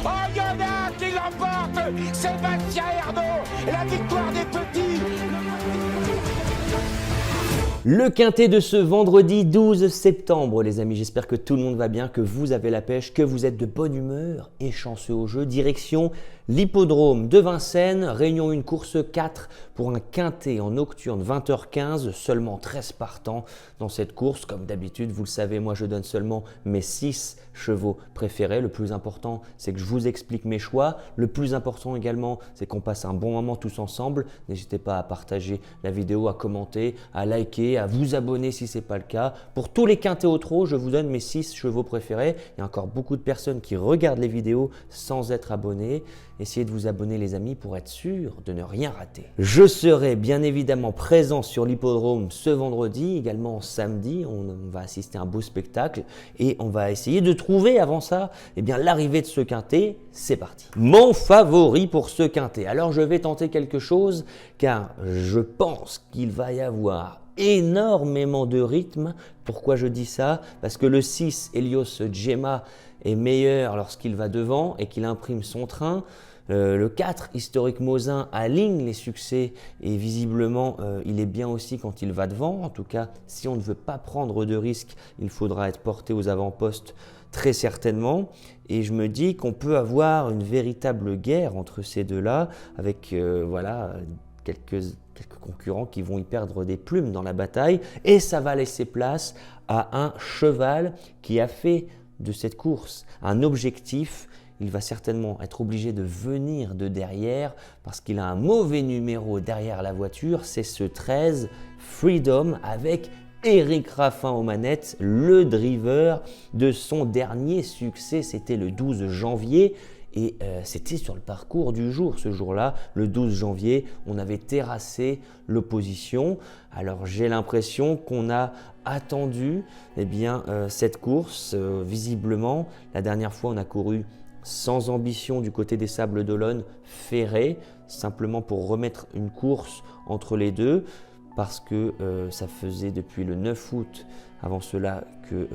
Oh, il y en a qui l'emporte. Sébastien Ernaud, la victoire des petits. Le quintet de ce vendredi 12 septembre, les amis, j'espère que tout le monde va bien, que vous avez la pêche, que vous êtes de bonne humeur et chanceux au jeu. Direction l'hippodrome de Vincennes, réunion 1, course 4 pour un quintet en nocturne 20h15, seulement 13 partants dans cette course. Comme d'habitude, vous le savez, moi je donne seulement mes 6 chevaux préférés. Le plus important, c'est que je vous explique mes choix. Le plus important également, c'est qu'on passe un bon moment tous ensemble. N'hésitez pas à partager la vidéo, à commenter, à liker, à vous abonner si ce n'est pas le cas. Pour tous les quintets au trot, je vous donne mes 6 chevaux préférés. Il y a encore beaucoup de personnes qui regardent les vidéos sans être abonnés. Essayez de vous abonner les amis pour être sûr de ne rien rater. Je serai bien évidemment présent sur l'hippodrome ce vendredi, également samedi. On va assister à un beau spectacle et on va essayer de trouver avant ça l'arrivée de ce quintet. C'est parti. Mon favori pour ce quintet. Alors je vais tenter quelque chose car je pense qu'il va y avoir énormément de rythme. Pourquoi je dis ça? Parce que le 6, Helios Gemma, est meilleur lorsqu'il va devant et qu'il imprime son train. Le 4, Historique Mosin, aligne les succès et visiblement il est bien aussi quand il va devant. En tout cas, si on ne veut pas prendre de risques, il faudra être porté aux avant-postes très certainement. Et je me dis qu'on peut avoir une véritable guerre entre ces deux-là avec quelques concurrents qui vont y perdre des plumes dans la bataille. Et ça va laisser place à un cheval qui a fait de cette course un objectif. Il va certainement être obligé de venir de derrière parce qu'il a un mauvais numéro derrière la voiture. C'est ce 13, Freedom, avec Éric Raffin aux manettes, le driver de son dernier succès. C'était le 12 janvier. Et c'était sur le parcours du jour, ce jour-là, le 12 janvier, on avait terrassé l'opposition. Alors j'ai l'impression qu'on a attendu cette course. Visiblement, la dernière fois, on a couru sans ambition du côté des Sables d'Olonne, ferré, simplement pour remettre une course entre les deux, parce que ça faisait depuis le 9 août avant cela que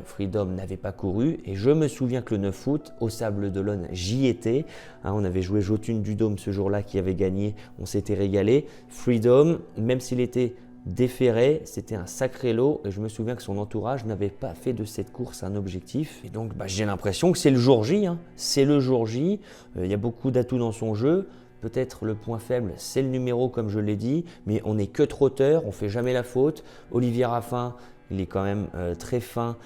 Freedom n'avait pas couru. Et je me souviens que le 9 août, au Sable d'Olonne, j'y étais. On avait joué Jotun du Dôme ce jour-là qui avait gagné, on s'était régalé. Freedom, même s'il était déféré, c'était un sacré lot et je me souviens que son entourage n'avait pas fait de cette course un objectif. Et donc j'ai l'impression que c'est le jour J, c'est le jour J. Il y a beaucoup d'atouts dans son jeu. Peut-être le point faible, c'est le numéro comme je l'ai dit, mais on n'est que trotteur, on ne fait jamais la faute. Olivier Raffin, il est quand même très fin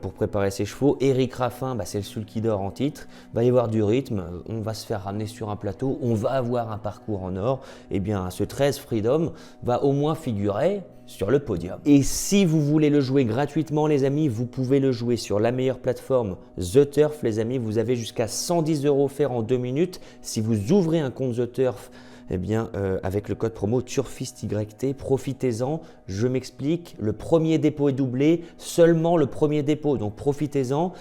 pour préparer ses chevaux. Éric Raffin, c'est le seul qui dort en titre. Il va y avoir du rythme, on va se faire ramener sur un plateau, on va avoir un parcours en or. Eh bien, ce 13 Freedom va au moins figurer sur le podium. Et si vous voulez le jouer gratuitement, les amis, vous pouvez le jouer sur la meilleure plateforme The Turf. Les amis, vous avez jusqu'à 110 € offerts en 2 minutes. Si vous ouvrez un compte The Turf, avec le code promo TurfistYT, profitez-en. Je m'explique, le premier dépôt est doublé, seulement le premier dépôt, donc profitez-en.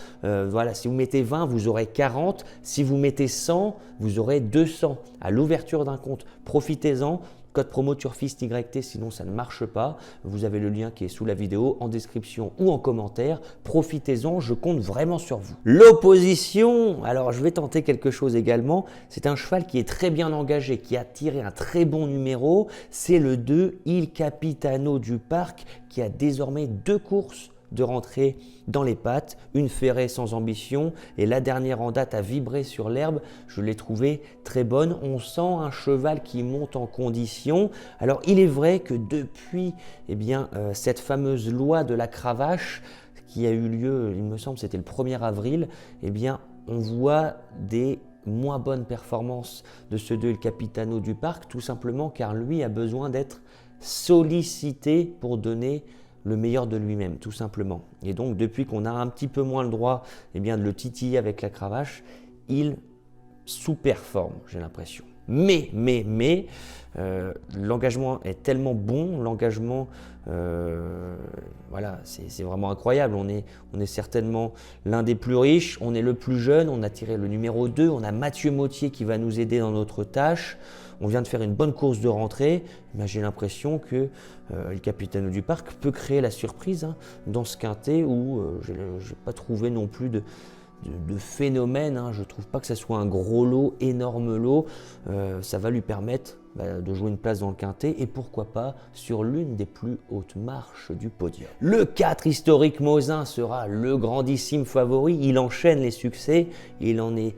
Si vous mettez 20, vous aurez 40. Si vous mettez 100, vous aurez 200 à l'ouverture d'un compte. Profitez-en. Code promo TurfistYT, sinon ça ne marche pas. Vous avez le lien qui est sous la vidéo, en description ou en commentaire. Profitez-en, je compte vraiment sur vous. L'opposition, alors je vais tenter quelque chose également. C'est un cheval qui est très bien engagé, qui a tiré un très bon numéro. C'est le 2, Il Capitano du Parc, qui a désormais 2 courses de rentrer dans les pattes, une ferrée sans ambition et la dernière en date a vibré sur l'herbe. Je l'ai trouvée très bonne. On sent un cheval qui monte en condition. Alors il est vrai que depuis cette fameuse loi de la cravache qui a eu lieu, il me semble c'était le 1er avril, on voit des moins bonnes performances de ce 2 Il Capitano du Parc, tout simplement car lui a besoin d'être sollicité pour donner le meilleur de lui-même, tout simplement. Et donc, depuis qu'on a un petit peu moins le droit de le titiller avec la cravache, il sous-performe, j'ai l'impression. Mais, l'engagement est tellement bon, l'engagement, c'est vraiment incroyable. On est certainement l'un des plus riches, on est le plus jeune, on a tiré le numéro 2, on a Mathieu Mottier qui va nous aider dans notre tâche. On vient de faire une bonne course de rentrée, mais j'ai l'impression que le Capitano du Parc peut créer la surprise dans ce quintet où je n'ai pas trouvé non plus de phénomène, hein. Je ne trouve pas que ça soit un gros lot, énorme lot. Ça va lui permettre de jouer une place dans le quintet et pourquoi pas sur l'une des plus hautes marches du podium. Le 4 historique Mosin sera le grandissime favori. Il enchaîne les succès. Il en est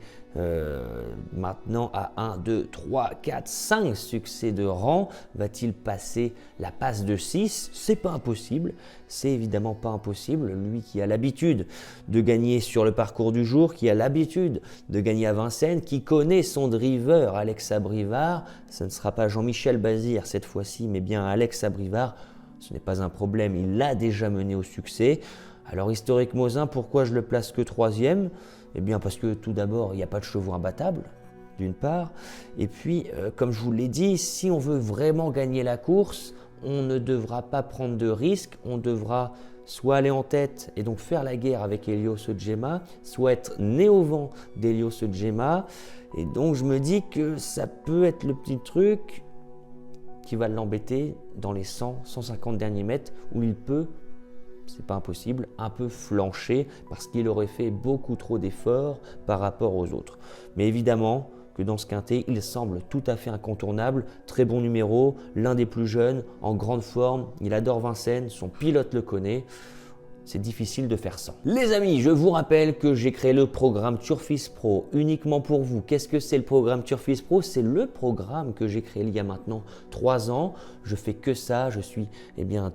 maintenant à 1, 2, 3, 4, 5 succès de rang. Va-t-il passer la passe de 6? C'est pas impossible. C'est évidemment pas impossible. Lui qui a l'habitude de gagner sur le parcours du jour, qui a l'habitude de gagner à Vincennes, qui connaît son driver Alex Abrivard, ce ne sera pas Jean-Michel Bazir cette fois-ci, mais bien Alex Abrivard. Ce n'est pas un problème, il l'a déjà mené au succès. Alors historique Mosin, pourquoi je le place que 3e? Eh bien parce que tout d'abord, il n'y a pas de chevaux imbattables, d'une part. Et puis, comme je vous l'ai dit, si on veut vraiment gagner la course, on ne devra pas prendre de risques, on devra soit aller en tête et donc faire la guerre avec Helios Gemma, soit être né au vent d'Helios Gemma. Et donc je me dis que ça peut être le petit truc qui va l'embêter dans les 100, 150 derniers mètres où il peut, c'est pas impossible, un peu flancher parce qu'il aurait fait beaucoup trop d'efforts par rapport aux autres. Mais évidemment que dans ce quintet, il semble tout à fait incontournable, très bon numéro, l'un des plus jeunes, en grande forme, il adore Vincennes, son pilote le connaît. C'est difficile de faire sans. Les amis, je vous rappelle que j'ai créé le programme Turfis Pro uniquement pour vous. Qu'est-ce que c'est le programme Turfis Pro? C'est le programme que j'ai créé il y a maintenant 3 ans. Je fais que ça, je suis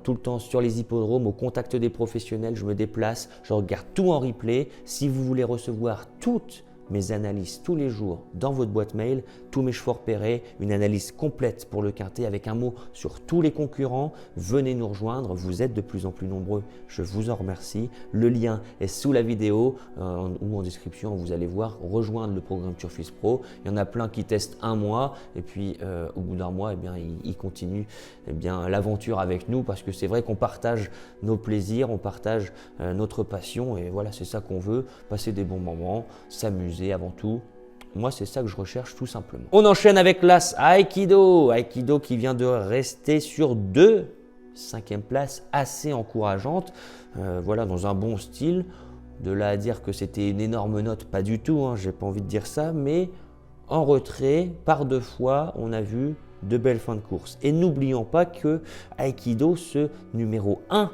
tout le temps sur les hippodromes, au contact des professionnels, je me déplace, je regarde tout en replay. Si vous voulez recevoir toutes mes analyses tous les jours dans votre boîte mail, tous mes chevaux repérés, une analyse complète pour le quintet avec un mot sur tous les concurrents. Venez nous rejoindre, vous êtes de plus en plus nombreux, je vous en remercie. Le lien est sous la vidéo ou en description, vous allez voir, rejoindre le programme Turfis Pro. Il y en a plein qui testent 1 mois et puis au bout d'1 mois, ils continuent l'aventure avec nous parce que c'est vrai qu'on partage nos plaisirs, on partage notre passion et voilà, c'est ça qu'on veut, passer des bons moments, s'amuser avant tout. Moi, c'est ça que je recherche tout simplement. On enchaîne avec l'As Aikido. Aikido qui vient de rester sur 2 5e places assez encourageantes. Voilà, dans un bon style. De là à dire que c'était une énorme note, pas du tout, hein, j'ai pas envie de dire ça, mais en retrait, par 2 fois, on a vu de belles fins de course. Et n'oublions pas que Aikido, ce numéro 1,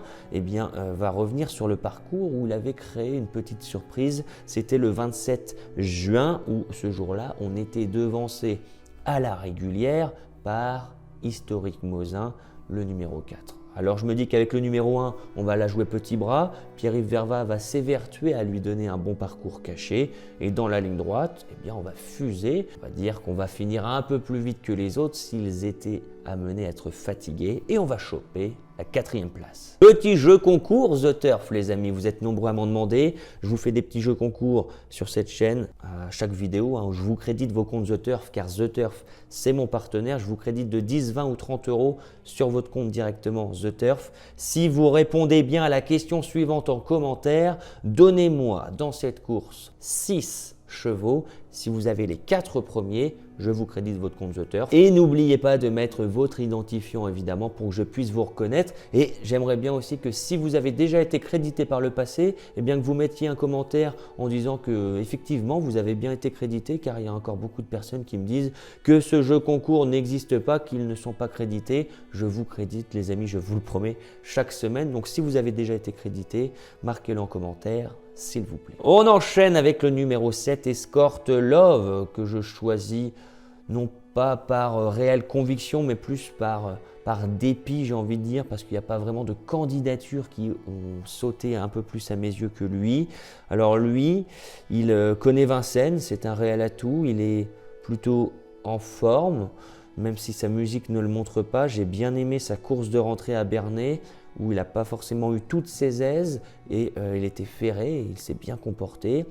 va revenir sur le parcours où il avait créé une petite surprise. C'était le 27 juin où ce jour-là, on était devancé à la régulière par Historique Mosin, le numéro 4. Alors je me dis qu'avec le numéro 1, on va la jouer petit bras. Pierre-Yves Verva va s'évertuer à lui donner un bon parcours caché. Et dans la ligne droite, on va fuser. On va dire qu'on va finir un peu plus vite que les autres s'ils étaient amenés à être fatigués. Et on va choper la 4e place. Petit jeu concours The Turf, les amis. Vous êtes nombreux à m'en demander. Je vous fais des petits jeux concours sur cette chaîne à chaque vidéo. Où je vous crédite vos comptes The Turf car The Turf, c'est mon partenaire. Je vous crédite de 10, 20 ou 30 euros sur votre compte directement The Turf. Si vous répondez bien à la question suivante en commentaire, donnez-moi dans cette course 6 chevaux. Si vous avez les 4 premiers, je vous crédite votre compte The Turf. Et n'oubliez pas de mettre votre identifiant évidemment pour que je puisse vous reconnaître. Et j'aimerais bien aussi que si vous avez déjà été crédité par le passé, que vous mettiez un commentaire en disant que effectivement vous avez bien été crédité, car il y a encore beaucoup de personnes qui me disent que ce jeu concours n'existe pas, qu'ils ne sont pas crédités. Je vous crédite les amis, je vous le promets, chaque semaine. Donc si vous avez déjà été crédité, marquez-le en commentaire, s'il vous plaît. On enchaîne avec le numéro 7, Escort Love, que je choisis non pas par réelle conviction, mais plus par dépit, j'ai envie de dire, parce qu'il n'y a pas vraiment de candidatures qui ont sauté un peu plus à mes yeux que lui. Alors lui, il connaît Vincennes, c'est un réel atout, il est plutôt en forme, même si sa musique ne le montre pas. J'ai bien aimé sa course de rentrée à Bernay, où il n'a pas forcément eu toutes ses aises et il était ferré, il s'est bien comporté.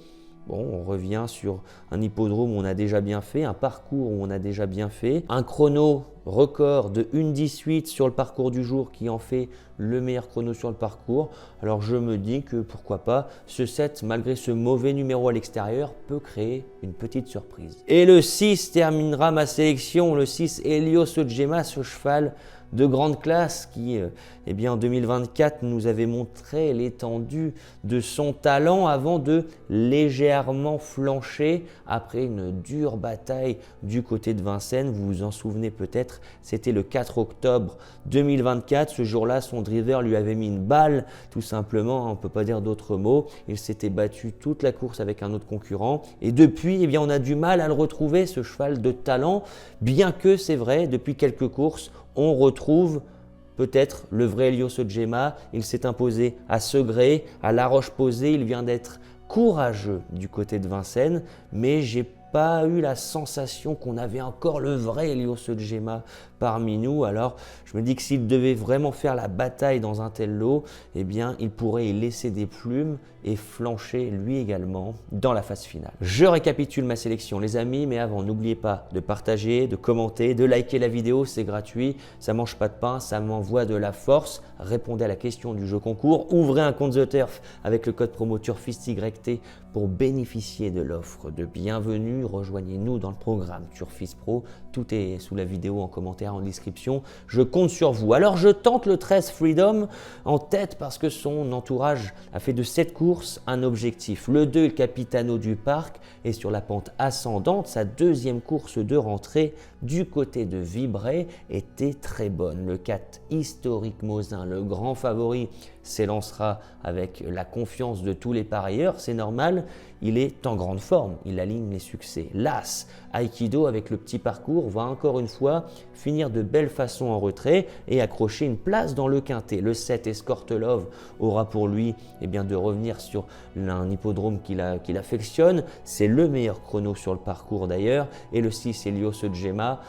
Bon, on revient sur un hippodrome où on a déjà bien fait, un parcours où on a déjà bien fait, un chrono record de 1:18 sur le parcours du jour qui en fait le meilleur chrono sur le parcours. Alors je me dis que pourquoi pas, ce 7, malgré ce mauvais numéro à l'extérieur, peut créer une petite surprise. Et le 6 terminera ma sélection, le 6 Helios Gemma, ce cheval de grande classe qui, eh bien, en 2024, nous avait montré l'étendue de son talent avant de légèrement flancher après une dure bataille du côté de Vincennes. Vous vous en souvenez peut-être, c'était le 4 octobre 2024. Ce jour-là, son driver lui avait mis une balle, tout simplement, on ne peut pas dire d'autres mots. Il s'était battu toute la course avec un autre concurrent et depuis, eh bien, on a du mal à le retrouver, ce cheval de talent, bien que c'est vrai, depuis quelques courses, on retrouve peut-être le vrai Helios Ogiema. Il s'est imposé à Segré, à La Roche-Posay. Il vient d'être courageux du côté de Vincennes, mais j'ai pas eu la sensation qu'on avait encore le vrai Helios Ogiema parmi nous. Alors je me dis que s'il devait vraiment faire la bataille dans un tel lot, eh bien il pourrait y laisser des plumes et flancher lui également dans la phase finale. Je récapitule ma sélection les amis, mais avant n'oubliez pas de partager, de commenter, de liker la vidéo, c'est gratuit, ça mange pas de pain, ça m'envoie de la force. Répondez à la question du jeu concours, ouvrez un compte The Turf avec le code promo TurfistYT pour bénéficier de l'offre de bienvenue. Rejoignez-nous dans le programme Turfist Pro, tout est sous la vidéo en commentaire en description. Je compte sur vous. Alors je tente le 13 Freedom en tête parce que son entourage a fait de cette course un objectif. Le 2 Capitano du Parc est sur la pente ascendante. Sa deuxième course de rentrée du côté de Vibré était très bonne. Le 4 Historique Mosin, le grand favori, s'élancera avec la confiance de tous les parieurs, c'est normal, il est en grande forme, il aligne les succès. L'As, Aikido avec le petit parcours va encore une fois finir de belle façon en retrait et accrocher une place dans le quintet. Le 7 Escort Love aura pour lui de revenir sur un hippodrome qu'il affectionne, c'est le meilleur chrono sur le parcours d'ailleurs, et le 6 Helios Ogiema,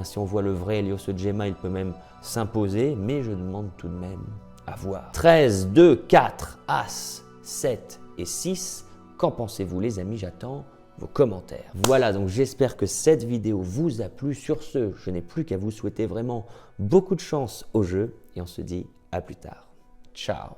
si on voit le vrai Helios Ogiema, il peut même s'imposer, mais je demande tout de même à voir. 13, 2, 4, As, 7 et 6. Qu'en pensez-vous les amis? J'attends vos commentaires. Voilà, donc j'espère que cette vidéo vous a plu. Sur ce, je n'ai plus qu'à vous souhaiter vraiment beaucoup de chance au jeu et on se dit à plus tard. Ciao.